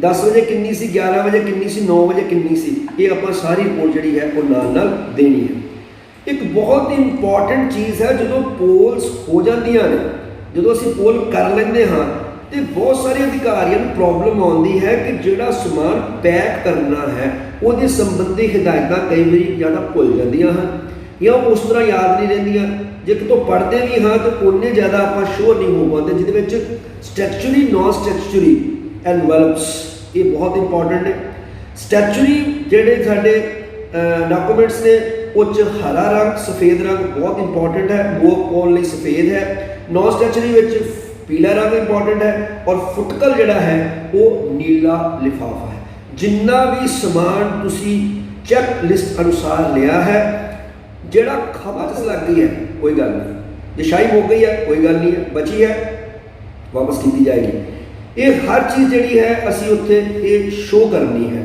10 ਵਜੇ ਕਿੰਨੀ ਸੀ, 11 ਵਜੇ ਕਿੰਨੀ ਸੀ, 9 ਵਜੇ ਕਿੰਨੀ ਸੀ, ਇਹ ਆਪਾਂ ਸਾਰੀ ਰਿਪੋਰਟ ਜਿਹੜੀ ਹੈ ਉਹ ਨਾਲ ਦੇਣੀ ਹੈ। ਇੱਕ ਬਹੁਤ ਹੀ ਇੰਪੋਰਟੈਂਟ ਚੀਜ਼ ਹੈ, ਜਦੋਂ ਪੋਲਸ ਹੋ ਜਾਂਦੀਆਂ ਨੇ, ਜਦੋਂ ਅਸੀਂ ਪੋਲ ਕਰ ਲੈਂਦੇ ਹਾਂ ਤੇ ਬਹੁਤ ਸਾਰੇ ਅਧਿਕਾਰੀਆਂ ਨੂੰ ਪ੍ਰੋਬਲਮ ਆਉਂਦੀ ਹੈ ਕਿ ਜਿਹੜਾ ਸਮਾਨ ਪੈਕ ਕਰਨਾ ਹੈ ਉਹਦੇ ਸੰਬੰਧੀ ਹਦਾਇਤਾਂ ਕਈ ਵਾਰੀ ਜਾਂ ਤਾਂ ਭੁੱਲ ਜਾਂਦੀਆਂ ਹਨ ਜਾਂ ਉਸ ਤਰ੍ਹਾਂ ਯਾਦ ਨਹੀਂ ਰਹਿੰਦੀਆਂ। ਜੇ ਕਿਤੋਂ ਪੜ੍ਹਦੇ ਵੀ ਹਾਂ ਤਾਂ ਉਨੇ ਜ਼ਿਆਦਾ ਆਪਾਂ ਸ਼ੋਰ ਨਹੀਂ ਹੋ ਪਾਉਂਦੇ, ਜਿਹਦੇ ਵਿੱਚ ਸਟੈਚੂਰੀ ਨੌਨ ਸਟੈਚੂਰੀ ਐਨਵਲਪਸ ਇਹ ਬਹੁਤ ਇੰਪੋਰਟੈਂਟ ਨੇ। ਸਟੈਚੂਰੀ ਜਿਹੜੇ ਸਾਡੇ ਡਾਕੂਮੈਂਟਸ ਨੇ ਉਹ 'ਚ ਹਰਾ ਰੰਗ, ਸਫੇਦ ਰੰਗ ਬਹੁਤ ਇੰਪੋਰਟੈਂਟ ਹੈ, ਵੋਟ ਪਾਉਣ ਲਈ ਸਫੇਦ ਹੈ। ਨੌਨ ਸਟੈਚੂਰੀ ਵਿੱਚ ਪੀਲਾ ਰੰਗ ਇੰਪੋਰਟੈਂਟ ਹੈ ਔਰ ਫੁਟਕਲ ਜਿਹੜਾ ਹੈ ਉਹ ਨੀਲਾ ਲਿਫਾਫਾ ਹੈ। ਜਿੰਨਾ ਵੀ ਸਮਾਨ ਤੁਸੀਂ ਚੈੱਕ ਲਿਸਟ ਅਨੁਸਾਰ ਲਿਆ ਹੈ, ਜਿਹੜਾ ਖਬਰ ਲੱਗ ਗਈ ਹੈ ਕੋਈ ਗੱਲ ਨਹੀਂ, ਜੇ ਸ਼ਾਹੀ ਮੁੱਕ ਗਈ ਹੈ ਕੋਈ ਗੱਲ ਨਹੀਂ ਹੈ, ਬਚੀ ਹੈ ਵਾਪਸ ਕੀਤੀ ਜਾਏਗੀ। ਇਹ ਹਰ ਚੀਜ਼ ਜਿਹੜੀ ਹੈ ਅਸੀਂ ਉੱਥੇ ਇਹ ਸ਼ੋਅ ਕਰਨੀ ਹੈ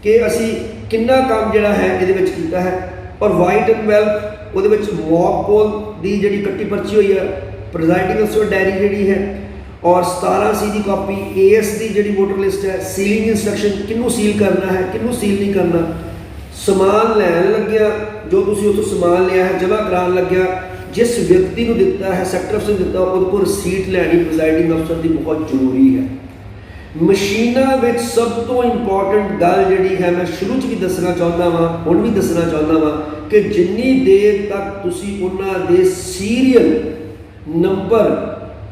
ਕਿ ਅਸੀਂ ਕਿੰਨਾ ਕੰਮ ਜਿਹੜਾ ਹੈ ਇਹਦੇ ਵਿੱਚ ਕੀਤਾ ਹੈ। ਔਰ ਵਾਈਟ ਐਨਵੈਲਪ ਉਹਦੇ ਵਿੱਚ ਮੌਕ ਪੋਲ ਦੀ ਜਿਹੜੀ ਕੱਟੀ ਪਰਚੀ ਹੋਈ ਹੈ, ਪ੍ਰੈਜ਼ਾਈਡਿੰਗ ਅਫਸਰ ਡਾਇਰੀ ਜਿਹੜੀ ਹੈ ਔਰ 17C ਦੀ ਕਾਪੀ, AS ਦੀ ਜਿਹੜੀ ਵੋਟਰ ਲਿਸਟ ਹੈ, ਸੀਲਿੰਗ ਇੰਸਟਰਕਸ਼ਨ ਕਿਹਨੂੰ ਸੀਲ ਕਰਨਾ ਹੈ, ਕਿਹਨੂੰ ਸੀਲ ਨਹੀਂ ਕਰਨਾ, ਸਮਾਨ ਲੈਣ ਲੱਗਿਆ ਜੋ ਤੁਸੀਂ ਉੱਥੋਂ ਸਮਾਨ ਲਿਆ ਹੈ ਜਮ੍ਹਾਂ ਕਰਾਉਣ ਲੱਗਿਆ ਜਿਸ ਵਿਅਕਤੀ ਨੂੰ ਦਿੱਤਾ ਹੈ, ਸੈਕਟਰ ਅਫਸਰ ਦਿੱਤਾ, ਉਹਦੇ ਕੋਲ ਰਸੀਟ ਲੈਣੀ ਪ੍ਰੈਜ਼ਾਈਡਿੰਗ ਅਫਸਰ ਦੀ ਬਹੁਤ ਜ਼ਰੂਰੀ ਹੈ। ਮਸ਼ੀਨਾਂ ਵਿੱਚ ਸਭ ਤੋਂ ਇੰਪੋਰਟੈਂਟ ਗੱਲ ਜਿਹੜੀ ਹੈ ਮੈਂ ਸ਼ੁਰੂ 'ਚ ਵੀ ਦੱਸਣਾ ਚਾਹੁੰਦਾ ਹਾਂ, ਹੁਣ ਵੀ ਦੱਸਣਾ ਚਾਹੁੰਦਾ ਹਾਂ ਕਿ ਜਿੰਨੀ ਦੇਰ ਤੱਕ ਤੁਸੀਂ ਉਹਨਾਂ ਦੇ ਸੀਰੀਅਲ ਨੰਬਰ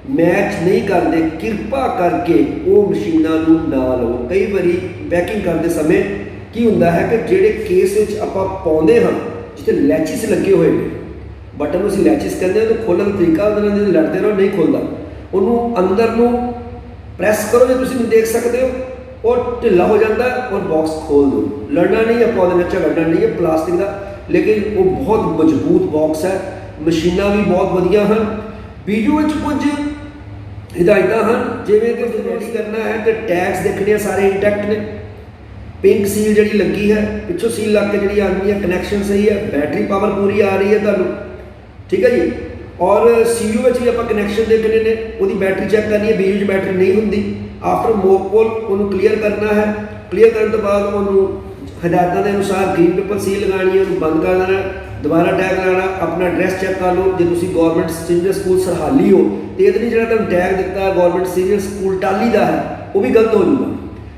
ਮੈਚ ਨਹੀਂ ਕਰਦੇ, ਕਿਰਪਾ ਕਰਕੇ ਉਹ ਮਸ਼ੀਨਾਂ ਨੂੰ ਨਾ ਲਓ। ਕਈ ਵਾਰੀ ਪੈਕਿੰਗ ਕਰਦੇ ਸਮੇਂ ਕੀ ਹੁੰਦਾ ਹੈ ਕਿ ਜਿਹੜੇ ਕੇਸ ਵਿੱਚ ਆਪਾਂ ਪਾਉਂਦੇ ਹਾਂ ਜਿੱਥੇ ਲੈਚਿਸ ਲੱਗੇ ਹੋਏ ਨੇ, ਬਟਨ ਨੂੰ ਅਸੀਂ ਲੈਚਿਸ ਕਹਿੰਦੇ ਹਾਂ, ਤਾਂ ਖੋਲ੍ਹਣ ਦਾ ਤਰੀਕਾ ਉਹਦੇ ਨਾਲ ਜੇ ਲੜਦੇ ਰਹੋ ਨਹੀਂ ਖੁੱਲ੍ਹਦਾ, ਉਹਨੂੰ ਅੰਦਰ ਨੂੰ ਪ੍ਰੈਸ ਕਰੋ ਜੇ ਤੁਸੀਂ ਦੇਖ ਸਕਦੇ ਹੋ, ਉਹ ਢਿੱਲਾ ਹੋ ਜਾਂਦਾ ਔਰ ਬਾਕਸ ਖੋਲ ਦਿਓ। ਲੜਨਾ ਨਹੀਂ ਆਪਾਂ ਉਹਦੇ ਵਿੱਚ ਲੜਨਾ ਨਹੀਂ ਹੈ ਪਲਾਸਟਿਕ ਦਾ, ਲੇਕਿਨ ਉਹ ਬਹੁਤ ਮਜ਼ਬੂਤ ਬਾਕਸ ਹੈ। ਮਸ਼ੀਨਾਂ ਵੀ ਬਹੁਤ ਵਧੀਆ ਹਨ। ਵੀਡੀਓ ਵਿੱਚ ਕੁਝ ਹਿਦਾਇਤਾਂ ਹਨ, ਜਿਵੇਂ ਕਿ ਰੈਡੀ ਕਰਨਾ ਹੈ ਤੇ ਟੈਗਸ ਦੇਖਣੇ ਸਾਰੇ ਇੰਟੈਕਟ ਨੇ, ਪਿੰਕ ਸੀਲ ਜਿਹੜੀ ਲੱਗੀ ਹੈ, ਪਿੱਛੋਂ ਸੀਲ ਲੱਗ ਕੇ ਜਿਹੜੀ ਆਉਂਦੀ ਹੈ, ਕਨੈਕਸ਼ਨ ਸਹੀ ਹੈ, ਬੈਟਰੀ ਪਾਵਰ ਪੂਰੀ ਆ ਰਹੀ ਹੈ ਤੁਹਾਨੂੰ, ਠੀਕ ਹੈ ਜੀ। ਔਰ CPU ਵਿੱਚ ਵੀ ਆਪਾਂ ਕਨੈਕਸ਼ਨ ਦੇਖਣੇ ਨੇ, ਉਹਦੀ ਬੈਟਰੀ ਚੈੱਕ ਕਰਨੀ ਹੈ, BU 'ਚ ਬੈਟਰੀ ਨਹੀਂ ਹੁੰਦੀ। ਆਫਟਰ ਮੋਕ ਪੋਲ ਉਹਨੂੰ ਕਲੀਅਰ ਕਰਨਾ ਹੈ, ਕਲੀਅਰ ਕਰਨ ਤੋਂ ਬਾਅਦ ਉਹਨੂੰ ਹਦਾਇਤਾਂ ਦੇ ਅਨੁਸਾਰ ਗ੍ਰੀਨ ਪੇਪਰ ਸੀਲ ਲਗਾਉਣੀ ਹੈ, ਉਹਨੂੰ ਬੰਦ ਕਰ ਦੇਣਾ, ਦੁਬਾਰਾ ਟੈਗ ਲਾਣਾ, ਆਪਣਾ ਐਡਰੈਸ ਚੈੱਕ ਕਰ ਲਓ। ਜੇ ਤੁਸੀਂ ਗਵਰਨਮੈਂਟ ਸੀਨੀਅਰ ਸਕੂਲ ਸਰਹਾਲੀ ਹੋ ਤੇ ਇਹਦੇ ਲਈ ਜਿਹੜਾ ਤੁਹਾਨੂੰ ਟੈਗ ਦਿੱਤਾ ਗਵਰਨਮੈਂਟ ਸੀਨੀਅਰ ਸਕੂਲ ਟਾਲੀ ਦਾ ਹੈ ਉਹ ਵੀ ਗਲਤ ਹੋ ਜਾਊਗਾ,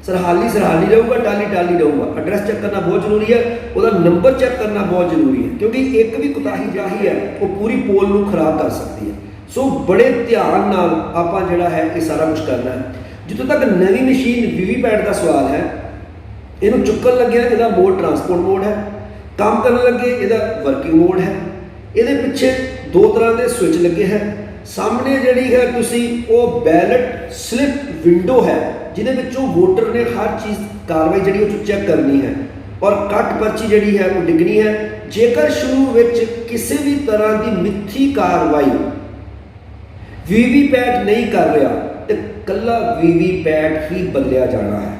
ਸਰਹਾਲੀ ਰਹੂਗਾ, ਟਾਲੀ ਰਹੂਗਾ। ਐਡਰੈਸ ਚੈੱਕ ਕਰਨਾ ਬਹੁਤ ਜ਼ਰੂਰੀ ਹੈ, ਉਹਦਾ ਨੰਬਰ ਚੈੱਕ ਕਰਨਾ ਬਹੁਤ ਜ਼ਰੂਰੀ ਹੈ, ਕਿਉਂਕਿ ਇੱਕ ਵੀ ਕੁਤਾਹੀ ਜਾਹੀ ਹੈ ਉਹ ਪੂਰੀ ਪੋਲ ਨੂੰ ਖਰਾਬ ਕਰ ਸਕਦੀ ਹੈ। ਸੋ ਬੜੇ ਧਿਆਨ ਨਾਲ ਆਪਾਂ ਜਿਹੜਾ ਹੈ ਇਹ ਸਾਰਾ ਕੁਝ ਕਰਨਾ ਹੈ। ਜਿੱਥੋਂ ਤੱਕ ਨਵੀਂ ਮਸ਼ੀਨ VVPAT ਦਾ ਸਵਾਲ ਹੈ, ਇਹਨੂੰ ਚੁੱਕਣ ਲੱਗਿਆ ਇਹਦਾ ਮੋਡ ਟਰਾਂਸਪੋਰਟ ਮੋਡ ਹੈ, ਕੰਮ ਕਰਨ ਲੱਗੇ ਇਹਦਾ ਵਰਕਿੰਗ ਮੋਡ ਹੈ। ਇਹਦੇ ਪਿੱਛੇ 2 ਤਰ੍ਹਾਂ ਦੇ ਸਵਿਚ ਲੱਗੇ ਹੈ। ਸਾਹਮਣੇ ਜਿਹੜੀ ਹੈ ਤੁਸੀਂ ਉਹ ਬੈਲਟ ਸਲਿੱਪ ਵਿੰਡੋ ਹੈ ਜਿਹਦੇ ਵਿੱਚੋਂ ਵੋਟਰ ਨੇ ਹਰ ਚੀਜ਼ ਕਾਰਵਾਈ ਜਿਹੜੀ ਉਹ ਚੈੱਕ ਕਰਨੀ ਹੈ ਔਰ ਕੱਟ ਪਰਚੀ ਜਿਹੜੀ ਹੈ ਉਹ ਡਿੱਗਣੀ ਹੈ। ਜੇਕਰ ਸ਼ੁਰੂ ਵਿੱਚ ਕਿਸੇ ਵੀ ਤਰ੍ਹਾਂ ਦੀ ਮਿੱਥੀ ਕਾਰਵਾਈ VVPAT ਨਹੀਂ ਕਰ ਰਿਹਾ ਤੇ ਕੱਲਾ VVPAT ਹੀ ਬਦਲਿਆ ਜਾਣਾ ਹੈ।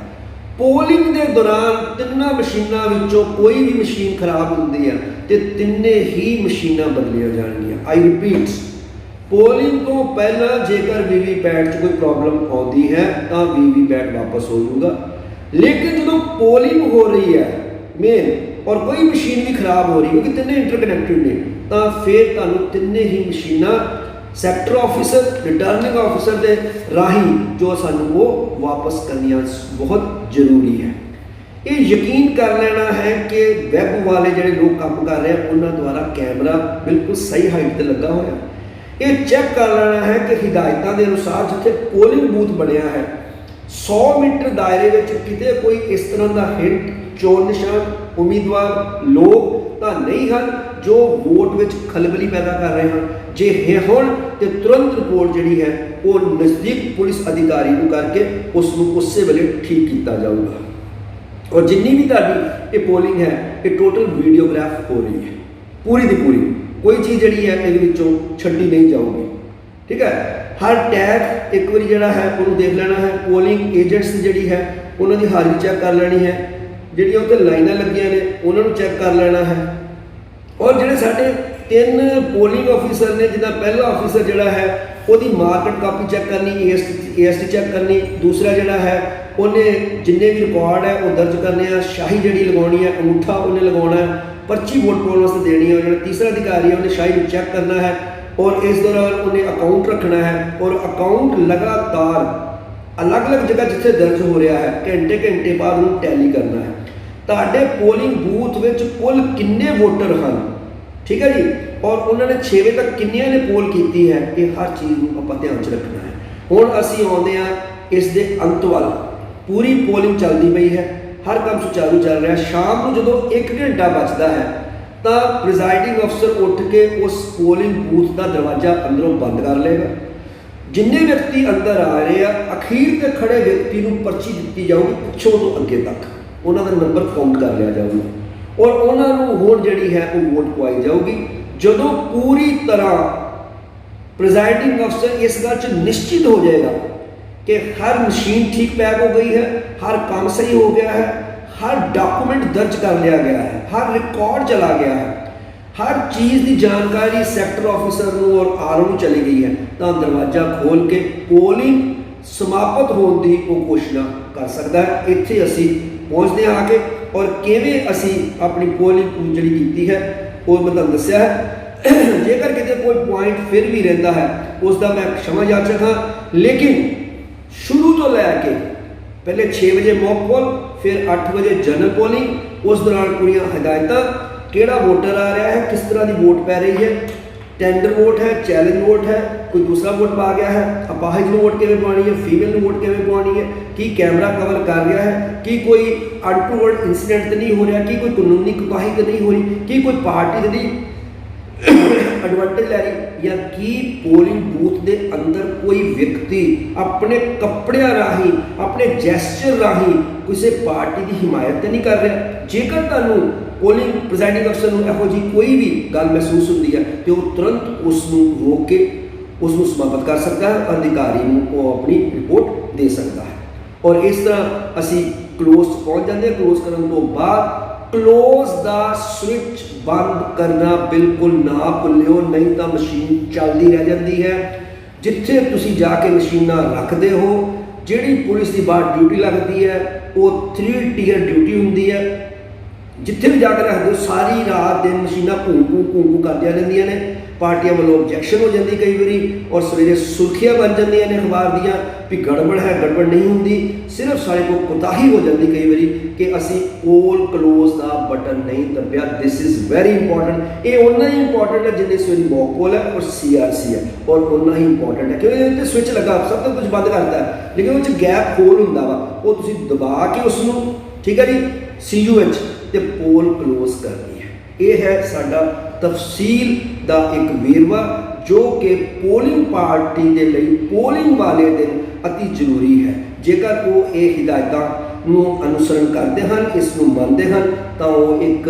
ਪੋਲਿੰਗ ਦੇ ਦੌਰਾਨ ਤਿੰਨਾਂ ਮਸ਼ੀਨਾਂ ਵਿੱਚੋਂ ਕੋਈ ਵੀ ਮਸ਼ੀਨ ਖਰਾਬ ਹੁੰਦੀ ਹੈ ਤੇ ਤਿੰਨੇ ਹੀ ਮਸ਼ੀਨਾਂ ਬਦਲੀਆਂ ਜਾਣਗੀਆਂ। ਆਈ ਰਿਪੀਟ, ਪੋਲਿੰਗ ਤੋਂ ਪਹਿਲਾਂ ਜੇਕਰ VVPAT 'ਚ ਕੋਈ ਪ੍ਰੋਬਲਮ ਆਉਂਦੀ ਹੈ ਤਾਂ VVPAT ਵਾਪਸ ਹੋ ਜਾਊਗਾ। लेकिन जो पोलिंग हो रही है मेन और कोई मशीन भी खराब हो रही क्योंकि तिने इंटरकनैक्टेड ने, तो फिर तुहानूं तिने ही मशीनां सैक्टर ऑफिसर रिटर्निंग ऑफिसर के राही जो सानूं वो वापस करनियां बहुत जरूरी है। ये यकीन कर लेना है कि वैब वाले जो लोग काम कर रहे हैं उन्होंने द्वारा कैमरा बिल्कुल सही हाइट पर लगा हुआ, ये चैक कर लेना है कि हिदायतों के अनुसार जिथे पोलिंग बूथ बनया है 100 मीटर दायरे में किते कोई इस तरह का हिट चोन निशान उम्मीदवार लोग तो नहीं हैं जो वोट में खलबली पैदा कर रहे हैं। जे है होण तो तुरंत रिपोर्ट जी है वो नज़दीक पुलिस अधिकारी को करके उसको उस वेले ठीक किया जाऊगा। और जिन्नी भी ताड़ी ये पोलिंग है ये टोटल वीडियोग्राफ हो रही है पूरी की पूरी, कोई चीज़ जी है ये छड्डी नहीं जाऊगी। ठीक है, हर टैग एक बार जोड़ा है उन्होंने देख लेना है, पोलिंग एजेंट्स जी है उन्होंने हाजिरी चैक कर लेनी है, ਜਿਹੜੀਆਂ ਉੱਤੇ ਲਾਈਨਾਂ ਲੱਗੀਆਂ ਨੇ ਉਹਨਾਂ ਨੂੰ ਚੈੱਕ ਕਰ ਲੈਣਾ ਹੈ। ਔਰ ਜਿਹੜੇ ਸਾਡੇ 3 ਪੋਲਿੰਗ ਆਫੀਸਰ ਨੇ ਜਿੱਦਾਂ ਪਹਿਲਾ ਆਫੀਸਰ ਜਿਹੜਾ ਹੈ ਉਹਦੀ ਮਾਰਕਟ ਕਾਪੀ ਚੈੱਕ ਕਰਨੀ, ਏਐਸਟੀ ਚੈੱਕ ਕਰਨੀ, ਦੂਸਰਾ ਜਿਹੜਾ ਹੈ ਉਹਨੇ ਜਿੰਨੇ ਵੀ ਰਿਕਾਰਡ ਹੈ ਉਹ ਦਰਜ ਕਰਨੇ ਆ, ਸ਼ਾਹੀ ਜਿਹੜੀ ਲਗਾਉਣੀ ਹੈ ਅੰਗੂਠਾ ਉਹਨੇ ਲਗਾਉਣਾ ਹੈ, ਪਰਚੀ ਵੋਟ ਪਾਉਣ ਵਾਸਤੇ ਦੇਣੀ ਹੈ, ਜਿਹੜਾ ਤੀਸਰਾ ਅਧਿਕਾਰੀ ਹੈ ਉਹਨੇ ਸ਼ਾਹੀ ਨੂੰ ਚੈੱਕ ਕਰਨਾ है और इस दौरान उन्हें अकाउंट रखना है और अकाउंट लगातार अलग अलग जगह जिथे दर्ज हो रहा है घंटे घंटे बाद उन्हें टैली करना है। ਤੁਹਾਡੇ पोलिंग बूथ में कुल किन्ने वोटर हैं, ठीक है जी, और उन्होंने 6 वजे तक किन्नियां ने पोल की है, ये हर चीज़ को आप ध्यान च रखना है। हुण असीं आउंदे आ इस दे अंत वाल, पूरी पोलिंग चलती पई है, हर काम सुचारू चल रहा है। शाम को जो 1 घंटा बचता है तो प्रिजाइडिंग अफसर उठ के उस पोलिंग बूथ का दरवाज़ा अंदरों बंद कर लेगा। जिन्ने व्यक्ति अंदर आ रहे हैं अखीर ते खड़े व्यक्ति को पर्ची दी जाऊगी पिछों तो अगे तक उन्होंने नंबर काउंट कर लिया जाऊगा और उन्होंने वोट जी है वो वोट पवाई जाऊगी। जो पूरी तरह प्रिजाइडिंग अफसर इस गल निश्चित हो जाएगा कि हर मशीन ठीक पैक हो गई है, हर काम सही हो गया है, हर डॉक्यूमेंट दर्ज कर लिया गया है, हर रिकॉर्ड चला गया है, हर चीज़ की जानकारी सैक्टर ऑफिसर और आर ओ चली गई है, तो दरवाज़ा खोल के पोलिंग समाप्त होने की वो घोषणा कर सकता है। इत्थे असी पहुँचते हैं आके और किवें असी अपनी पोलिंग जी की है वो मैं तुहानूं दस्सिया है। जेकर किते कोई पॉइंट फिर भी रहता है उसका मैं क्षमा याचक हाँ, लेकिन शुरू तो लैके पहले 6 बजे मॉक पोल, फिर 8 बजे जनरल पोलिंग, उस दौरान पूरी हिदायत किहड़ा वोटर आ रहा है, किस तरह की वोट पै रही है, टेंडर वोट है, चैलेंज वोट है, कोई दूसरा वोट पा गया है, अपाहिज में वोट किवें पानी है, फीमेल में वोट किवें पानी है, कि कैमरा कवर कर रहा है, कि कोई अनटूवर्ड इंसीडेंट तो नहीं हो रहा, कि कोई कानूनी कोताही तो नहीं हो रही, कि कोई पार्टी तो नहीं एडवांटेज लै रही, या कि पोलिंग बूथ के अंदर कोई व्यक्ति अपने कपड़िया राही अपने जैसचर राही किसी पार्टी की हिमायत तो नहीं कर रहा। जेकर तुहानूं पोलिंग प्रिजाइडिंग अफसर को इहो जी कोई भी गल महसूस होती है तो वह तुरंत उसनूं रोक के उसनूं समाप्त कर सकता है, अधिकारी को अपनी रिपोर्ट दे सकता है। और इस तरह असी क्लोज पहुँच जाते हैं। क्लोज करने तो बाद क्लोज द स्विच बंद करना बिल्कुल ना भुल्लिओ, नहीं तो मशीन चलती रह जाती है। जिथे तुसी जाके मशीनां रखते हो, जिहड़ी पुलिस की बाहर ड्यूटी लगती है वो 3 टीयर ड्यूटी होंदी है। जिथे भी जाकर रखते हो सारी रात दिन मशीनां भूं करदियां रहिंदियां ने, पार्टियां वालों ऑब्जैक्शन हो जाती कई बारी और सवेरे सुर्खियां बन जांदियां ने अखबार दियां भी गड़बड़ है, गड़बड़ नहीं होंदी, सिर्फ सारे को कोताही हो जाती कई बारी कि असी पोल क्लोज का बटन नहीं दबिया। This is very important. ये उन्ना ही इंपॉर्टेंट है जिन्हें सवेरे मॉक पोल है और CRC है, और उन्ना ही इंपॉर्टेंट है क्योंकि स्विच लगा सब कुछ बंद करता है, लेकिन वो गैप होल होंदा वा वो तुसी दबा के उसनूं, ठीक है जी, CUH ते पोल क्लोज करनी है। ये है साडा तफसील दा एक वेरवा जो कि पोलिंग पार्टी के लिए पोलिंग वाले दिन अति जरूरी है। जेकर वो ये हिदायतों अनुसरण करते हैं, इसनूं मनते हैं, तो वो एक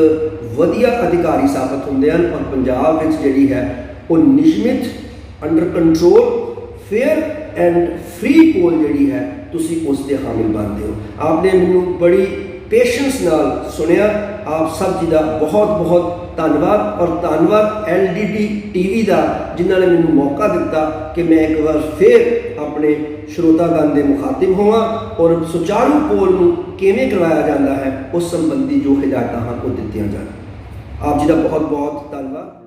वधिया अधिकारी साबित होंदे हैं और पंजाब विच जिहड़ी है वो नियमित under control fair and free poll जिहड़ी है तुसी उसके हामिल बनते हो। आपने मैनूं बड़ी पेशेंस नाल सुनिया, आप सब जी का बहुत बहुत ਧੰਨਵਾਦ ਔਰ ਧੰਨਵਾਦ LDT TV ਦਾ ਜਿਨ੍ਹਾਂ ਨੇ ਮੈਨੂੰ ਮੌਕਾ ਦਿੱਤਾ ਕਿ ਮੈਂ ਇੱਕ ਵਾਰ ਫਿਰ ਆਪਣੇ ਸਰੋਤਾਗਣ ਦੇ ਮੁਖਾਤਿਬ ਹੋਵਾਂ ਔਰ ਸੁਚਾਰੂ ਪੋਲ ਨੂੰ ਕਿਵੇਂ ਕਰਵਾਇਆ ਜਾਂਦਾ ਹੈ ਉਸ ਸੰਬੰਧੀ ਜੋ ਹਿਦਾਇਤਾਂ ਹਨ ਉਹ ਦਿੱਤੀਆਂ ਜਾਣ। ਆਪ ਜੀ ਦਾ ਬਹੁਤ ਬਹੁਤ ਧੰਨਵਾਦ।